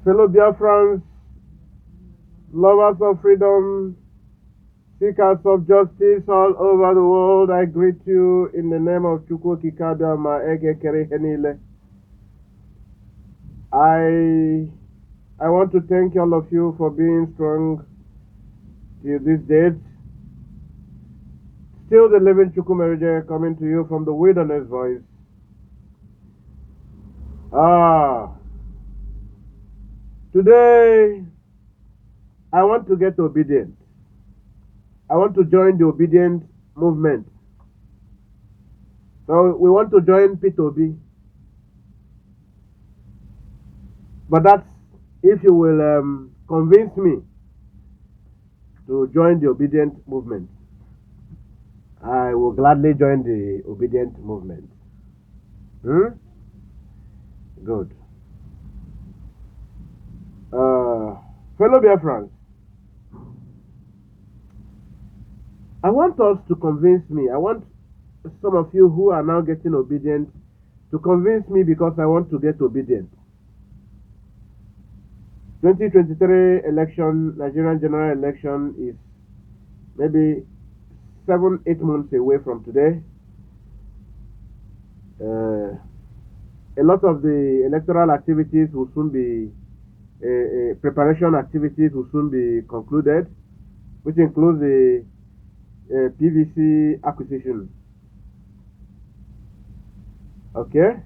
Fellow Biafrans, lovers of freedom, seekers of justice all over the world, I greet you in the name of Chukwu Kikabia Ma Ege Kere Henile. I want to thank all of you for being strong till this date. Still the living Chukwu Merije coming to you from the wilderness voice. Today I want to get obedient. I want to join the Obidient movement. So we want to join P2B. But that's if you will convince me to join the Obidient movement. I will gladly join the Obidient movement. Good. Fellow Biafrans, I want us to convince me. I want some of you who are now getting obedient to convince me because I want to get obedient. 2023 election, Nigerian general election is maybe 7-8 months away from today. A lot of the electoral activities will soon be, preparation activities will soon be concluded, which includes the PVC acquisition. Okay?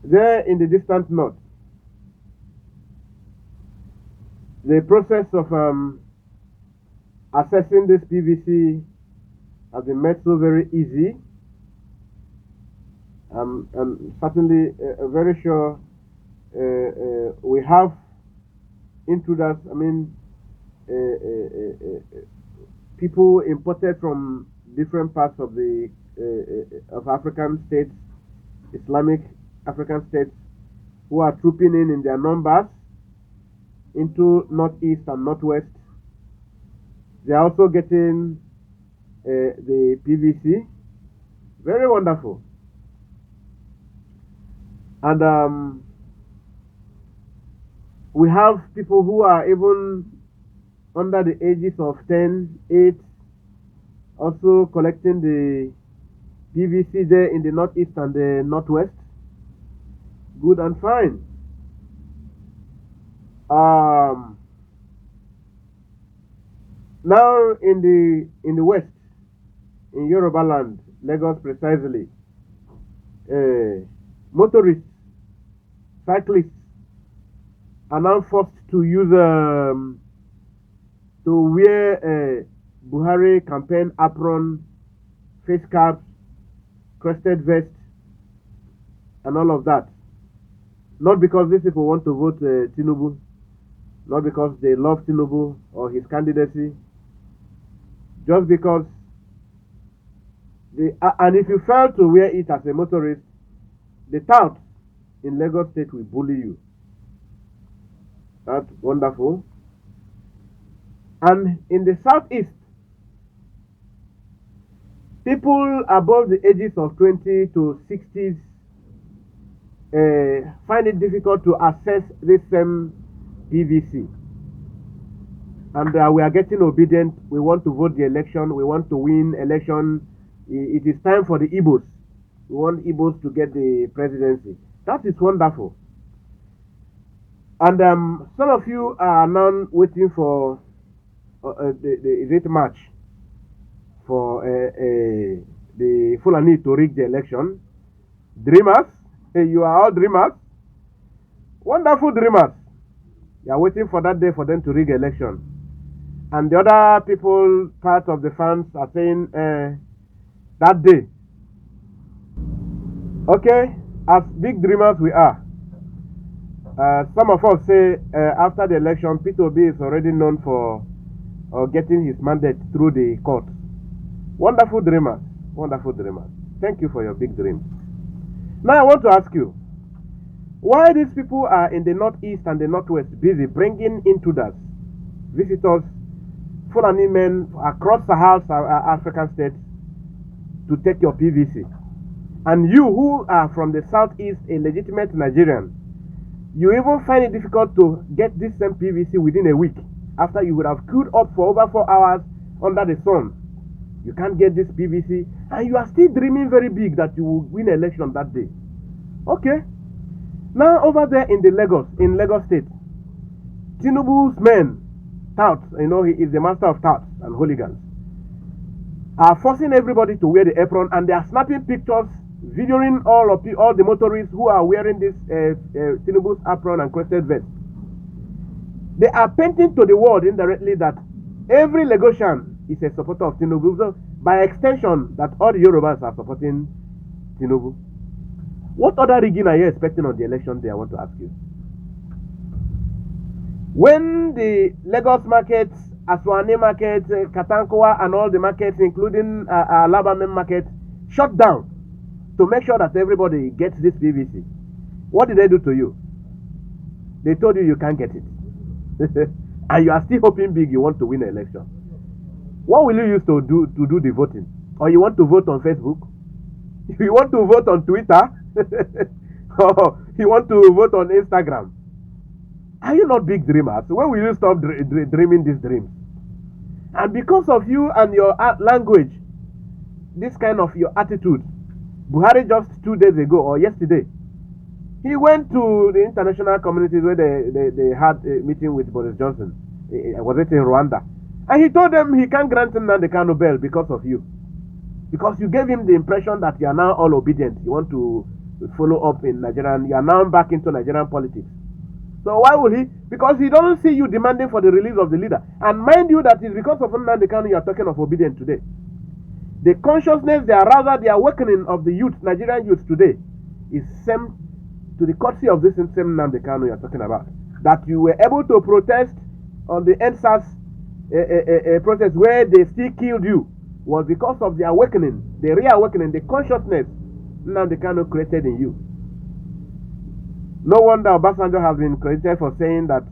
There in the distant north, the process of assessing this PVC has been made so very easy. I'm certainly very sure we have intruders, people imported from different parts of the of African states, Islamic African states, who are trooping in their numbers into northeast and northwest. They are also getting the PVC. Very wonderful. And we have people who are even under the ages of 10, 8, also collecting the PVC there in the northeast and the northwest. Good and fine. Now in the west, in Yoruba land, Lagos precisely, motorists, cyclists are now forced to use to wear a Buhari campaign apron, face caps, crested vest, and all of that. Not because these people want to vote Tinubu, not because they love Tinubu or his candidacy, just because and if you fail to wear it as a motorist, the touts in Lagos State will bully you. That's wonderful. And in the southeast, people above the ages of 20 to 60s find it difficult to access this same PVC. And we are getting obedient. We want to vote the election. We want to win election. It is time for the Igbos. We want Igbos to get the presidency. That is wonderful. And some of you are now waiting for the march for the Fulani to rig the election. Dreamers, you are all dreamers. Wonderful dreamers. You are waiting for that day for them to rig election. And the other people, part of the fans, are saying that day. Okay, as big dreamers we are. Some of us say after the election, P2B is already known for getting his mandate through the court. Wonderful dreamers. Wonderful dreamers. Thank you for your big dreams. Now I want to ask you, why these people are in the northeast and the northwest busy bringing intruders, visitors, Fulani men across Sahel African states to take your PVC? And you who are from the southeast, a legitimate Nigerian, You even find it difficult to get this same PVC within a week after you would have queued up for over 4 hours under the sun. You can't get this PVC, and you are still dreaming very big that you will win election that day. Okay. Now over there in Lagos State, Tinubu's men, touts, he is the master of touts and hooligans, are forcing everybody to wear the apron, and they are snapping pictures, videoing all the motorists who are wearing this Tinubu's apron and crested vest. They are painting to the world indirectly that every Lagosian is a supporter of Tinubu. So by extension, that all the Yorubas are supporting Tinubu. What other rigging are you expecting on the election day? I want to ask you. When the Lagos markets, Aswani market, Katankoa, and all the markets, including Alabama market, shut down to make sure that everybody gets this PVC, what did they do to you? They told you can't get it. And you are still hoping big you want to win the election. What will you use to do the voting? Or you want to vote on Facebook? You want to vote on Twitter? Or you want to vote on Instagram? Are you not big dreamers? When will you stop dreaming these dreams? And because of you and your language, this kind of your attitude, Buhari just 2 days ago or yesterday, he went to the international communities where they had a meeting with Boris Johnson. Was it in Rwanda? And he told them he can't grant him the Kano Bell because of you. Because you gave him the impression that you are now all obedient. You want to follow up in Nigerian. You are now back into Nigerian politics. So why will he? Because he doesn't see you demanding for the release of the leader. And mind you, that is because of Nnamdi Kanu you are talking of Obidient today. The consciousness, the awakening of the youth, Nigerian youth today, is same to the courtesy of this same Nnamdi Kanu you are talking about. That you were able to protest on the NSAS protest where they still killed you was because of the awakening, the reawakening, the consciousness Nnamdi Kanu created in you. No wonder Obasanjo has been credited for saying that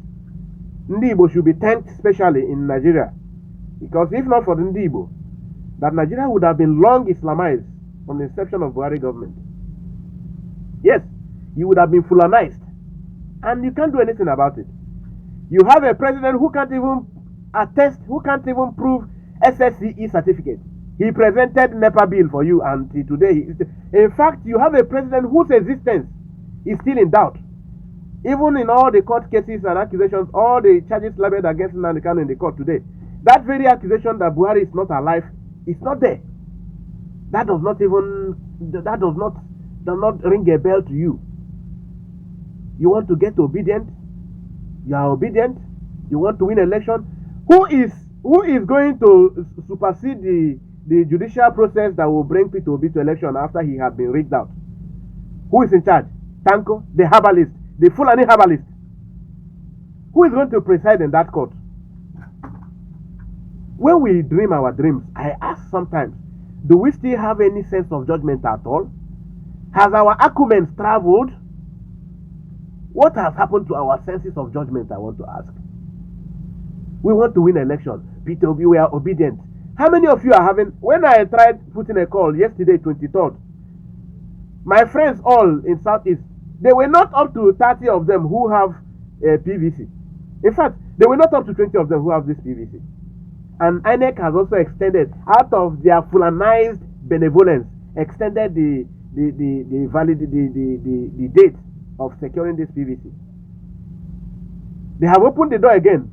Ndi Igbo should be thanked specially in Nigeria. Because if not for the Ndi Igbo, that Nigeria would have been long Islamized from the inception of Buhari government. Yes, you would have been Fulanized. And you can't do anything about it. You have a president who can't even attest, who can't even prove SSCE certificate. He presented NEPA bill for you until today. In fact, you have a president whose existence is still in doubt. Even in all the court cases and accusations, all the charges leveled against Nnamdi Kanu in the court today, that very accusation that Buhari is not alive is not there. That does not ring a bell to you. You want to get obedient? You are obedient. You want to win election. Who is going to supersede the judicial process that will bring Peter Obi to election after he has been rigged out? Who is in charge? Tanko, the herbalist, the Fulani herbalist. Who is going to preside in that court? When we dream our dreams, I ask sometimes, do we still have any sense of judgment at all? Has our acumen traveled? What has happened to our senses of judgment, I want to ask. We want to win election. Peter Obi, we are obedient. How many of you are having... When I tried putting a call yesterday, 23rd, my friends all in Southeast, they were not up to 30 of them who have PVC. In fact, they were not up to 20 of them who have this PVC. And INEC has also extended, out of their Fulanized benevolence, extended the date of securing this PVC. They have opened the door again,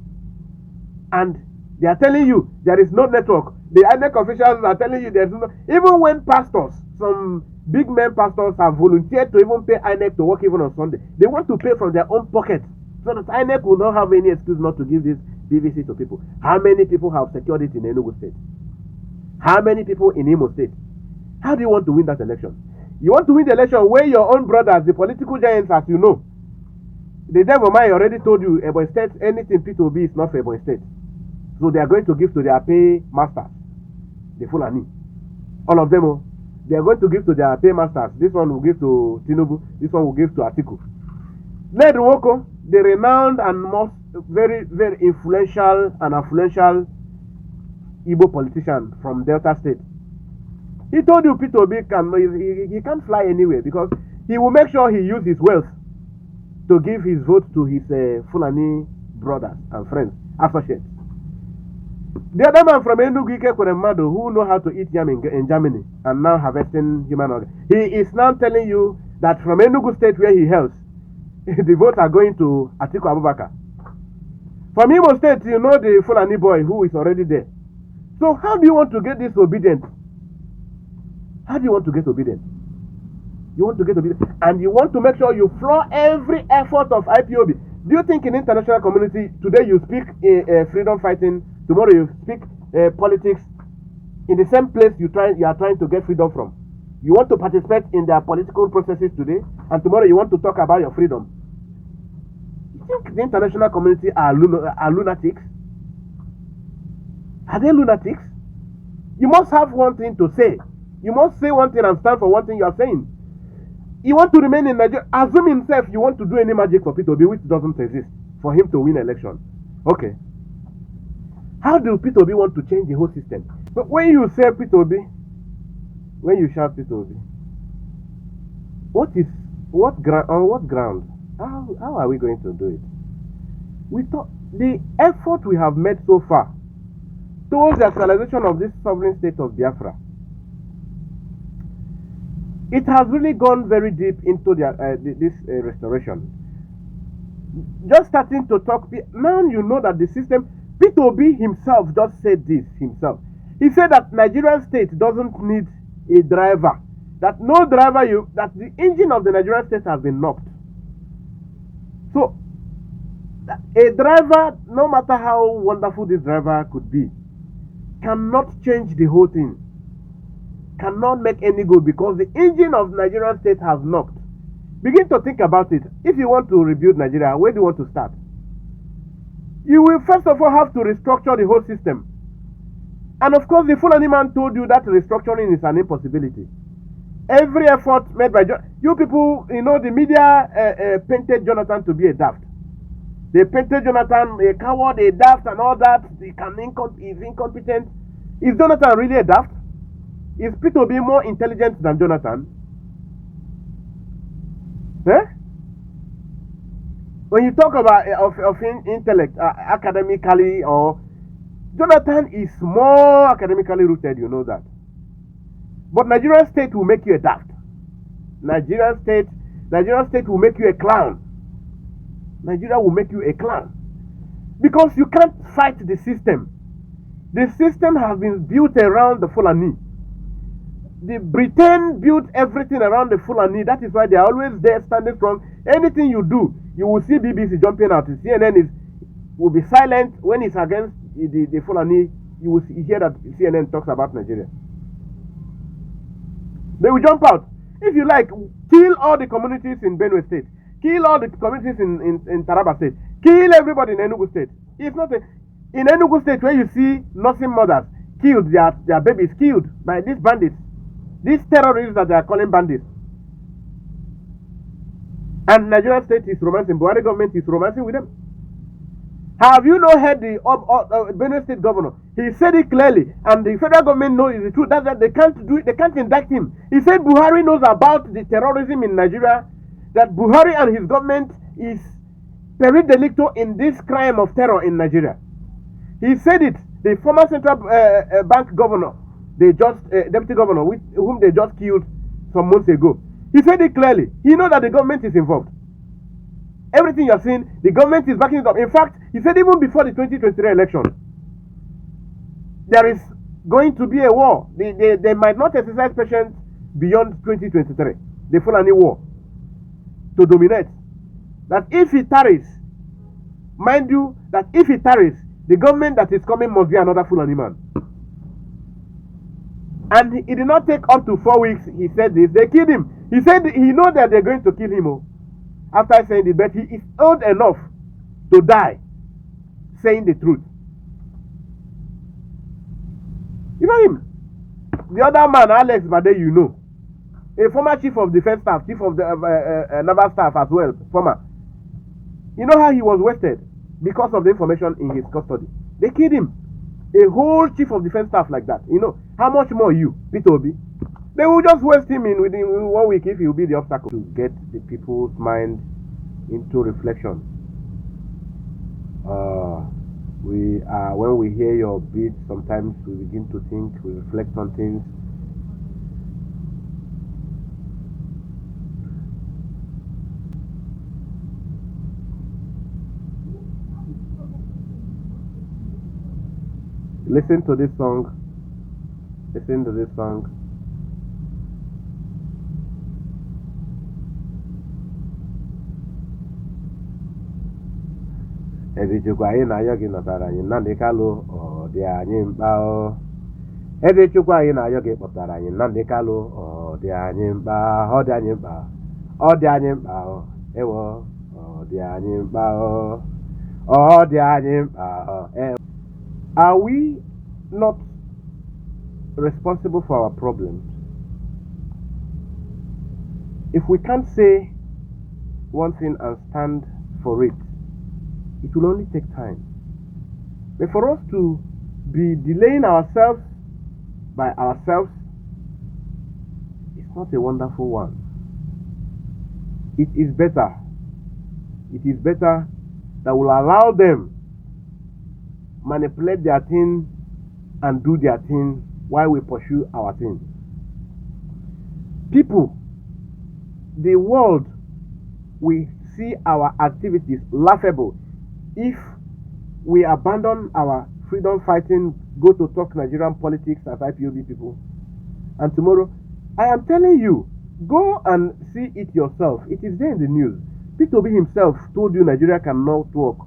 and they are telling you there is no network. The INEC officials are telling you there is no. Even when pastors, some big men pastors, have volunteered to even pay INEC to work even on Sunday, they want to pay from their own pocket so that INEC will not have any excuse not to give this PVC to people. How many people have secured it in Enugu State? How many people in Imo State? How do you want to win that election? You want to win the election where your own brothers, the political giants, as you know, the devil man already told you Ebonyi State, anything P2B is not for Ebonyi State. So they are going to give to their pay masters, the Fulani. All of them, they are going to give to their pay masters. This one will give to Tinubu, this one will give to Atiku. Ned Nwoko, the renowned and most very, very influential and affluential Igbo politician from Delta State, he told you Peter Obi he can't fly anywhere because he will make sure he uses his wealth to give his vote to his Fulani brothers and friends, associates. The other man from Enugu Ikekweremadu, who know how to eat yam in Germany and now harvesting human organs, he is now telling you that from Enugu State where he hails, the votes are going to Atiku Abubakar. From Imo State, you know the Fulani boy who is already there. So how do you want to get this obedient? How do you want to get obedient? You want to get obedient, and you want to make sure you floor every effort of IPOB. Do you think in international community today you speak freedom fighting, tomorrow you speak politics in the same place you are trying to get freedom from? You want to participate in their political processes today, and tomorrow you want to talk about your freedom. You think the international community are lunatics? Are they lunatics? You must have one thing to say. You must say one thing and stand for one thing you are saying. You want to remain in Nigeria. Assume himself you want to do any magic for Peter Obi, which doesn't exist, for him to win election. Okay. How do Peter Obi want to change the whole system? But when you say Peter Obi, when you shout Peter Obi, on what ground? How are we going to do it? We thought the effort we have made so far towards the actualization of this sovereign state of Biafra, it has really gone very deep into this restoration. Just starting to talk, now you know that the system, Peter Obi himself just said this himself. He said that Nigerian state doesn't need a driver. That no driver, that the engine of the Nigerian state has been knocked. So, a driver, no matter how wonderful this driver could be, cannot change the whole thing. Cannot make any good because the engine of Nigerian state has knocked. Begin to think about it. If you want to rebuild Nigeria, where do you want to start? You will first of all have to restructure the whole system. And of course, the Fulani man told you that restructuring is an impossibility. Every effort made by you people, you know, the media painted Jonathan to be a daft. They painted Jonathan a coward, a daft, and all that. He's incompetent. Is Jonathan really a daft? Is Peter Obi more intelligent than Jonathan? Eh? When you talk about of intellect academically, or Jonathan is more academically rooted, you know that. But Nigerian state will make you a daft. Nigerian state will make you a clown. Nigeria will make you a clown. Because you can't fight the system. The system has been built around the Fulani. The Britain built everything around the Fulani. That is why they are always there standing strong. Anything you do, you will see BBC jumping out. CNN will be silent when it's against the Fulani. You will hear that CNN talks about Nigeria. They will jump out. If you like, kill all the communities in Benue State. Kill all the communities in Taraba State. Kill everybody in Enugu State. It's not in Enugu State where you see nursing mothers killed, their babies killed by these bandits. These terrorists that they are calling bandits. And Nigerian state is romancing. Buhari government is romancing with them. Have you not heard the Benue State governor? He said it clearly, and the federal government knows the truth. That they can't do it. They can't indict him. He said Buhari knows about the terrorism in Nigeria. That Buhari and his government is peri delicto in this crime of terror in Nigeria. He said it. The former central bank governor, the deputy governor, whom they just killed some months ago, he said it clearly. He knows that the government is involved. Everything you are seeing, the government is backing it up. In fact, he said even before the 2023 election, there is going to be a war. They might not exercise patience beyond 2023, the Fulani war, to dominate. That if it tarries, mind you, that if it tarries, the government that is coming must be another Fulani man. And it did not take up to 4 weeks. He said this. They killed him. He said he knows that they're going to kill him. After saying it, but he is old enough to die saying the truth. You know him. The other man, Alex Bade, you know. A former chief of defense staff, chief of the naval staff as well, former. You know how he was wasted because of the information in his custody. They killed him. A whole chief of defense staff like that. You know, how much more you, Peter Obi? They will just waste him within 1 week if he will be the obstacle to get the people's mind into reflection. When we hear your beat, sometimes we begin to think, we reflect on things. Listen to this song. Listen to this song. Ezechukwu anyị na-ayọ gị nọtara anyị Nnamdi Kanu ọ dị anyị mkpa o. Ezechukwu anyị na-ayọ gị kpọtara anyị Nnamdi Kanu ọ dị anyị mkpa, ọ dị anyị mkpa, ọ dị anyị mkpa o. Ewo ọ dị anyị mkpa o, ọ dị anyị mkpa o. Are we not responsible for our problems? If we can't say one thing and stand for it, it will only take time. But for us to be delaying ourselves by ourselves, it's not a wonderful one. It is better that we'll allow them manipulate their thing and do their thing while we pursue our thing. People, the world will see our activities laughable if we abandon our freedom fighting, go to talk Nigerian politics as IPOB people. And tomorrow, I am telling you, go and see it yourself. It is there in the news. P2B himself told you Nigeria cannot work.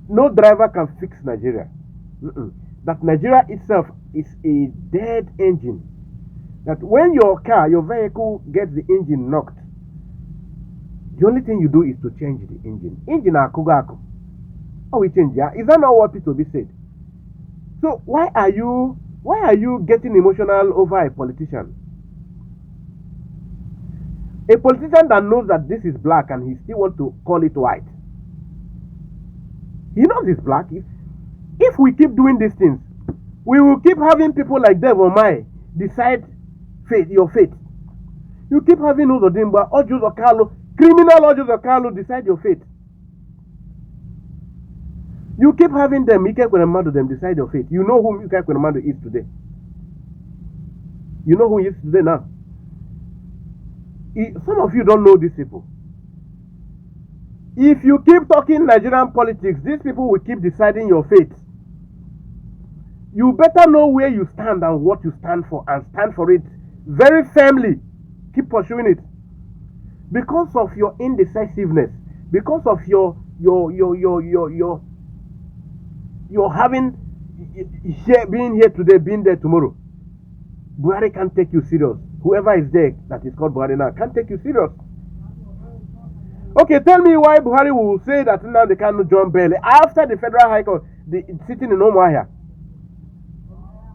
No driver can fix Nigeria. That Nigeria itself is a dead engine. That when your car, your vehicle gets the engine knocked, the only thing you do is to change the engine. Engine akugaku. Oh, we change, yeah? Is that not what P2B said? So why are you getting emotional over a politician? A politician that knows that this is black and he still wants to call it white. He knows it's black. If we keep doing these things, we will keep having people like Dev Omai decide your fate. You keep having Uzodimba, Ojus Okalu, criminal Ojus Okalu decide your fate. You keep having them, Ike Kwenemadu, them decide your fate. You know who Ike Kwenemadu is today. You know who he is today now. Some of you don't know these people. If you keep talking Nigerian politics, these people will keep deciding your fate. You better know where you stand and what you stand for, and stand for it very firmly. Keep pursuing it. Because of your indecisiveness, because of your having being here today, being there tomorrow, Buhari can't take you serious. Whoever is there that is called Buhari now can't take you serious. Okay, tell me why Buhari will say that now they cannot join Bailey after the Federal High Court, sitting in Omuahia,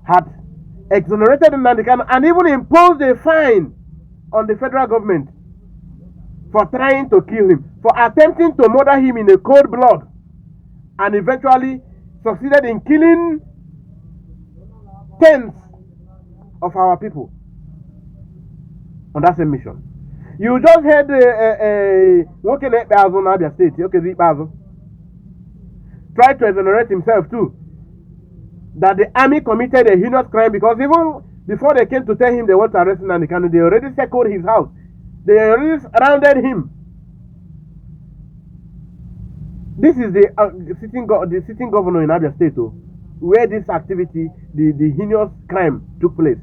had exonerated Nnamdi Kanu and even imposed a fine on the federal government for trying to kill him, for attempting to murder him in a cold blood, and eventually succeeded in killing tens of our people on that same mission. You just heard working at Bazo, Abia State, okay, Bazo tried to exonerate himself too. That the army committed a heinous crime, because even before they came to tell him they want to arrest Nnamdi Kanu, they already circled his house. They already surrounded him. This is the sitting governor in Abia State, where this activity, the heinous crime took place.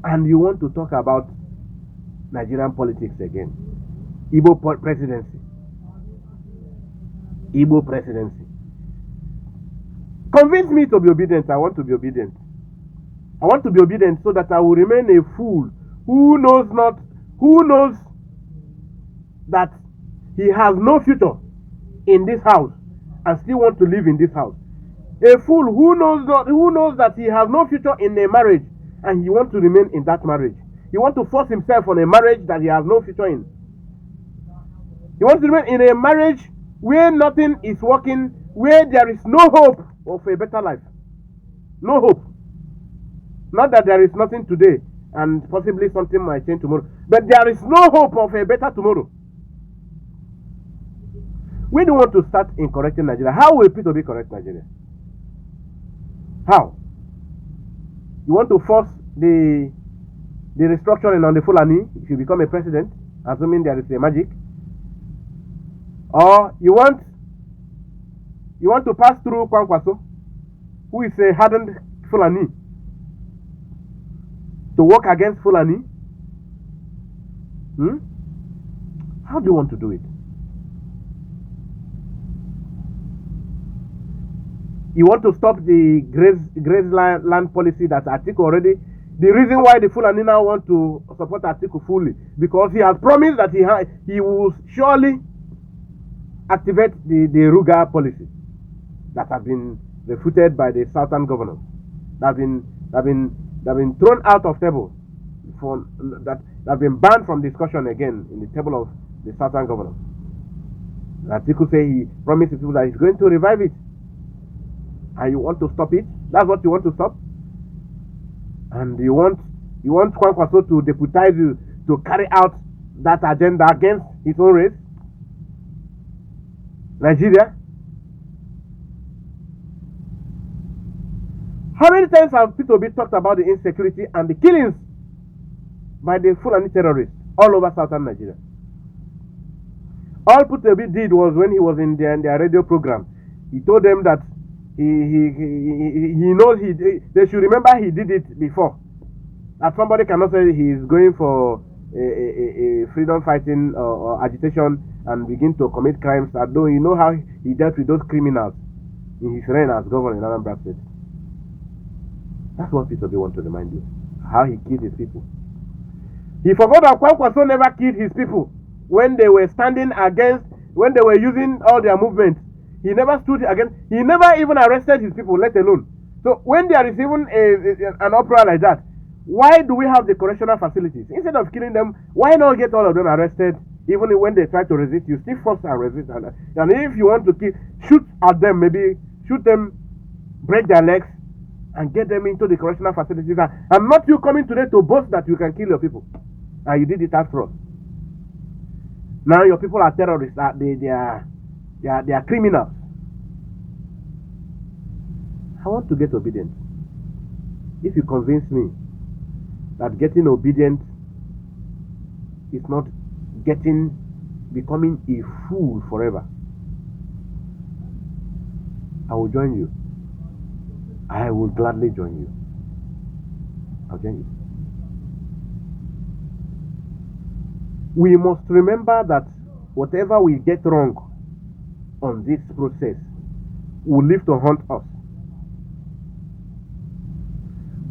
And you want to talk about Nigerian politics again? Igbo presidency. Igbo presidency. Convince me to be obedient. I want to be obedient. I want to be obedient so that I will remain a fool who knows that he has no future in this house and still want to live in this house. A fool who knows that he has no future in a marriage and he wants to remain in that marriage. He wants to force himself on a marriage that he has no future in. He wants to remain in a marriage where nothing is working, where there is no hope of a better life. No hope. Not that there is nothing today and possibly something might change tomorrow, but there is no hope of a better tomorrow. We don't want to start in correcting Nigeria. How will P2B correct Nigeria? How? You want to force the restructuring on the Fulani if you become a president, assuming there is a magic? Or you want to pass through Kwankwaso, who is a hardened Fulani, to work against Fulani? How do you want to do it? You want to stop the graze land policy that Atiku already. The reason why the Fulani now want to support Atiku fully, because he has promised that he will surely activate the Ruga policy that has been refuted by the southern governors. That have been thrown out of table, that have been banned from discussion again in the table of the southern governors. Atiku say he promised people that he's going to revive it. And you want to stop it? That's what you want to stop? And you want Kwankwaso to deputize you to carry out that agenda against his own race? Nigeria? How many times have P2B talked about the insecurity and the killings by the Fulani terrorists all over southern Nigeria? All P2B did was, when he was in their radio program, he told them that he knows they should remember he did it before. That somebody cannot say he is going for a freedom fighting or agitation and begin to commit crimes. Although you know how he dealt with those criminals in his reign as governor in Anambra State. That's what P2B want to remind you. How he killed his people. He forgot that Kwankwaso never killed his people when they were standing against, when they were using all their movements. He never stood against, he never even arrested his people, let alone. So when there is even an uproar like that, why do we have the correctional facilities? Instead of killing them, why not get all of them arrested? Even when they try to resist, you still force and resist. And if you want to kill, shoot at them, maybe shoot them, break their legs, and get them into the correctional facilities. And not you coming today to boast that you can kill your people. And you did it after all. Now your people are terrorists. They are criminals. I want to get obedient. If you convince me that getting obedient is not becoming a fool forever, I will join you. I will gladly join you. I'll join you. We must remember that whatever we get wrong on this process will live to haunt us.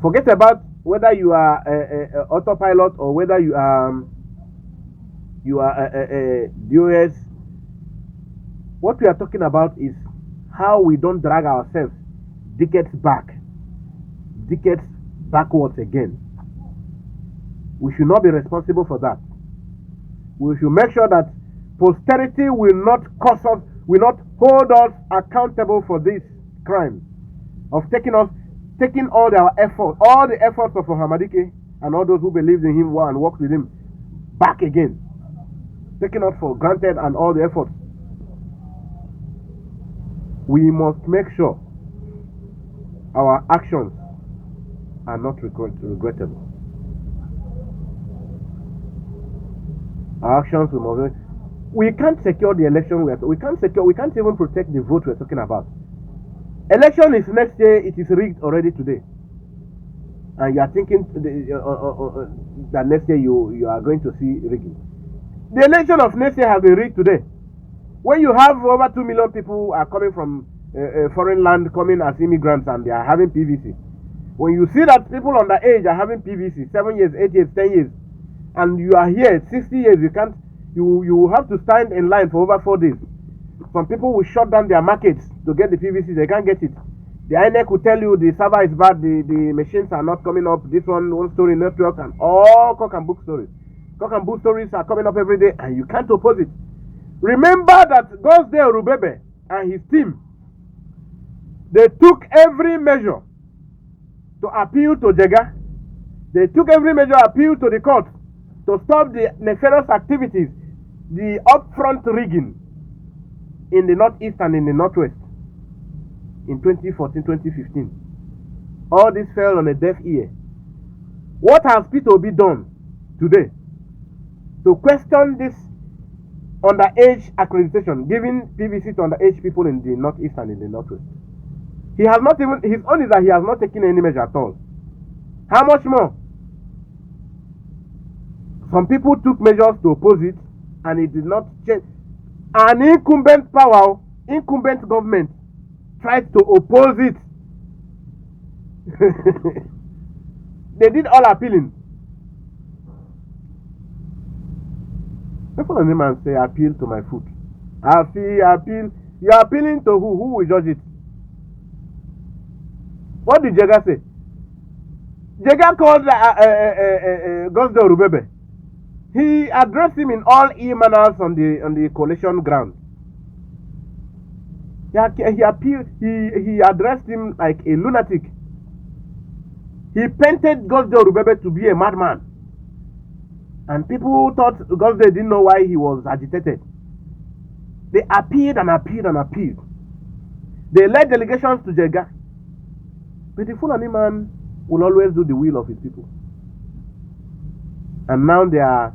Forget about whether you are a autopilot or whether you are DOS. What we are talking about is how we don't drag ourselves decades backwards again. We should not be responsible for that. We should make sure that posterity will not hold us accountable for this crime of taking all the efforts of Ohamadike and all those who believed in him and worked with him back again. Taking us for granted and all the efforts. We must make sure our actions are not regrettable. Our actions we can't secure the election. We can't even protect the vote we're talking about. Election is next year. It is rigged already today, and you are thinking that next year you are going to see rigging. The election of next year has been rigged today. When you have over 2 million people are coming from foreign land, coming as immigrants, and they are having PVC. When you see that people underage are having PVC, 7 years, 8 years, 10 years, and you are here 60 years, you have to stand in line for over 4 days. Some people will shut down their markets to get the PVC. They can't get it. The INEC will tell you the server is bad, the machines are not coming up, this one story network, and all cock and bull stories. Cock and bull stories are coming up every day, and you can't oppose it. Remember that Gosdale Rubebe and his team, they took every measure to appeal to Jega. They took every measure to appeal to the court to stop the nefarious activities, the upfront rigging in the northeast and in the northwest in 2014, 2015. All this fell on a deaf ear. What has Peter Obi done today to question this underage accreditation, giving PVC to underage people in the northeast and in the northwest? He has not even, his own is that he has not taken any measure at all. How much more? Some people took measures to oppose it, and it did not change. An incumbent power, incumbent government tried to oppose it. They did all appealing. People on the man say, appeal to my foot. Appeal. You are appealing to who? Who will judge it? What did Jega say? Jega called Gosdo Rubebe. He addressed him in all e-manners on the coalition ground. He appealed. He addressed him like a lunatic. He painted Gosdo Rubebe to be a madman, and people thought Gosdo didn't know why he was agitated. They appealed and appealed and appealed. They led delegations to Jega, but the Fulani man will always do the will of his people. And now they are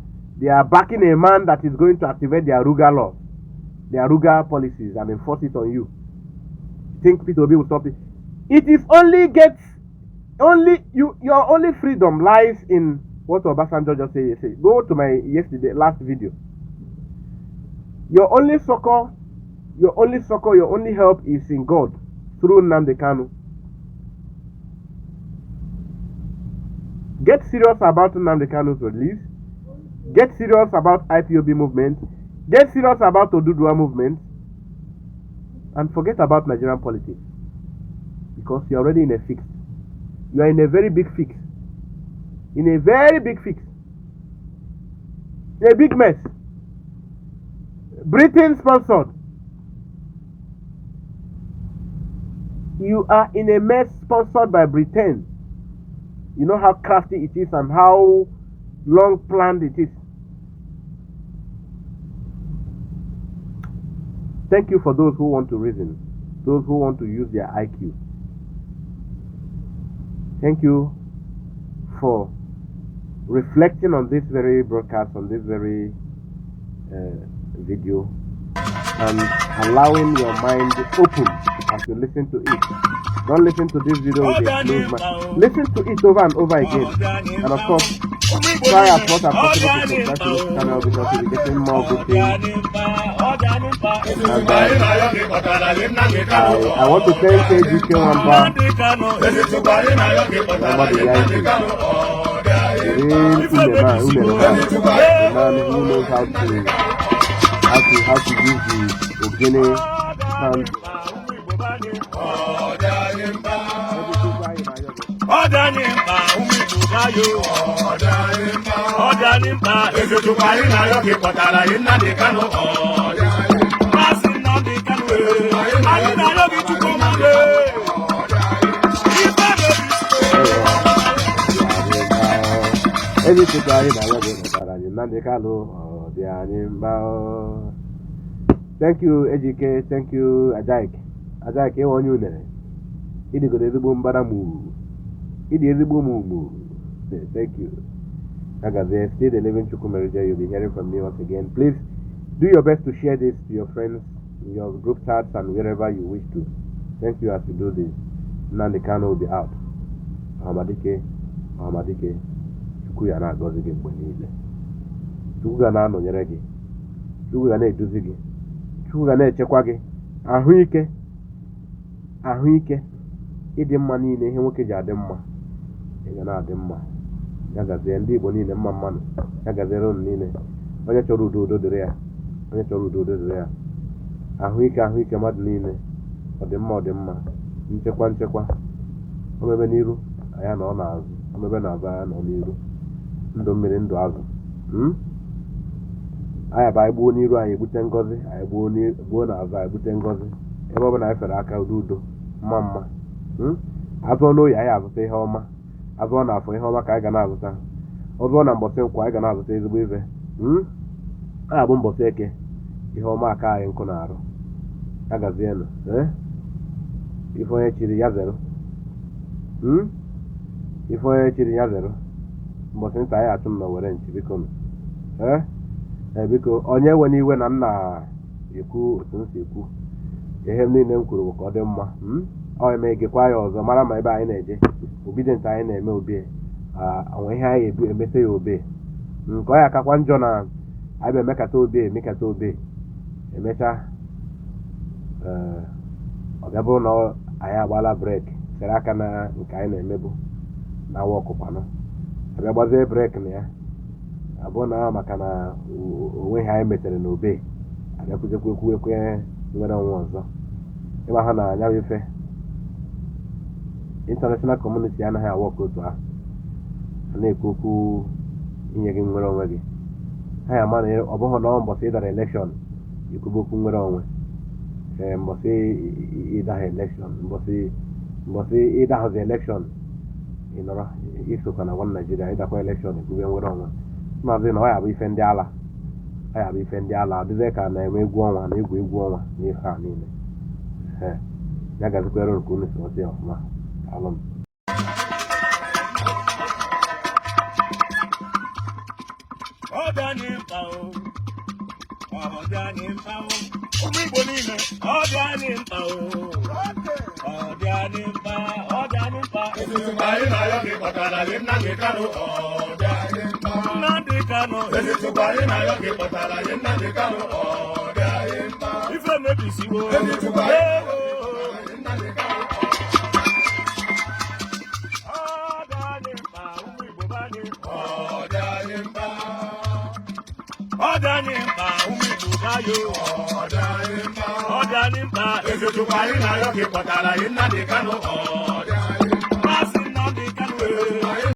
backing a man that is going to activate the Aruga law, the Aruga policies, and enforce it on you. Think Peter Obi will stop it? It is your only freedom lies in what Obasanjo just said. Go to my last video. Your only succor, your only help is in God through Nnamdi Kanu. Get serious about Nnamdi Kanu's release. Get serious about IPOB movement. Get serious about Oduduwa movement. And forget about Nigerian politics. Because you're already in a fix. You are in a very big fix. In a very big fix. A big mess. Britain sponsored. You are in a mess sponsored by Britain. You know how crafty it is and how long planned it is. Thank you for those who want to reason, those who want to use their IQ. Thank you for reflecting on this very broadcast, on this very video, and allowing your mind open as you listen to it. Don't listen to this video with a closed mind. Listen to it over and over again. And of course, try as much as possible to subscribe to this channel because you'll be getting more good things. And I want to thank KGK Wamba, the man who knows how to use the Ogene sound. Thank you, Ejike. Thank you, Ajaik. Ajaik, you want you there? It is good to move. It is move. Thank you. Agaze, stay the living Chukumerija. You'll be hearing from me once again. Please do your best to share this to your friends, your group chats, and wherever you wish to. Thank you as you do this. Nnamdi Kanu will be out. Amadike, Chukuyana Gozigi Bonile. Chukugana no Yeregi. Chukugane Duzigi. Chukugane Chekwagi. Ahụike ịdị mma niile ihe nwoke ji adị mma ị ga na-adị mma ya gazie ndị Igbo niile mma mmanụ ya gaziere unu niile onye chọrọ udo dịrị ya ahụike mmadụ niile ọ dị mma nchekwa omebe n'iru anya na ọ n'azụ omebe n'azụ anya na ọ n'iru ndụ mmiri ndụ azụ anyị bụ anyị gbuo n'iru anyị ebute ngọzi anyị gbuo n'azụ anyị ebute ngọzi ebe ọ bụla anyị fere aka udo mma azụọ n'oyi anyị azụta ihe ọma azụọ n'afọ ihe ọma ka anyị ga na-azụta ọzụọ na mbọsị nkwụ anyị ga na-azụta ezigbo ife anyị abụ mbọsị eke ihe ọma aka anyị nkụ na-arụ agazienu ife onye chiri ya zero ife onye chiri ya zero mbọsị nta anyị achụ m na were nchi biko biko onye nwe n'iwe na nna ekwu otu m si ekwu ihe m niile m kwuru ka ọ dị mma ọ eme egekwa ya ọzọ mara ma ebe anyị na-eje Obidient anyị na-eme obe onwe ihe anyị emete ya obe nke ọ ya akakwa njọ na anyị bụ emekata obe emechaa ọ bịabụrụ na anyị agbala breki sere aka na nke anyị na-emebu na awa ọkụkwanụ abịa gbazie breki na ya abụọ na maka na onwe ha anyị metere n'obe abịakwuzekwekwe nwere onwe ọzọ ịma ha na anya ife international community anaghị awa ọkụ otu ahụ a na-ekwu okwu inye gị nwere onwe gị ha ya ma na ọ bụghị na ọ mbọsị ịdara elekshọn ikwube okwu nwere onwe mbọsị ịdaghị elekshọn mbọsị ịdahụzi elekshọn ịnọrọ isokwa na nwan Naijiria ịdakwa elekshọn ikwube nwere onwe maazị na ọ ya bụ ife ndị ala ọ dịzị ka na-eme egwu ọnwa na egwu ọnwa na ife a niile ya gazikwere nke unu si ọsị ọfụma alụm ụmụ Igbo niile ọ dị anyị mkpa ezigbo anyị na-ayọ gị kpọtara gị Nnamdi Kanu Nnamdi Kanu ezigbo anyị na-ayọ gị kpọtara gị Nnamdi Kanu ife mebisiwo ezigbo Nnamdi Kanu ọ dị anyị mkpa ụmụ Igbo banye ọ dị anyị mkpa ụmụ Igbo bayo ọ dị anyị mkpa ezigbo anyị na-ayọ gị kpọtara gị Nnamdi Kanu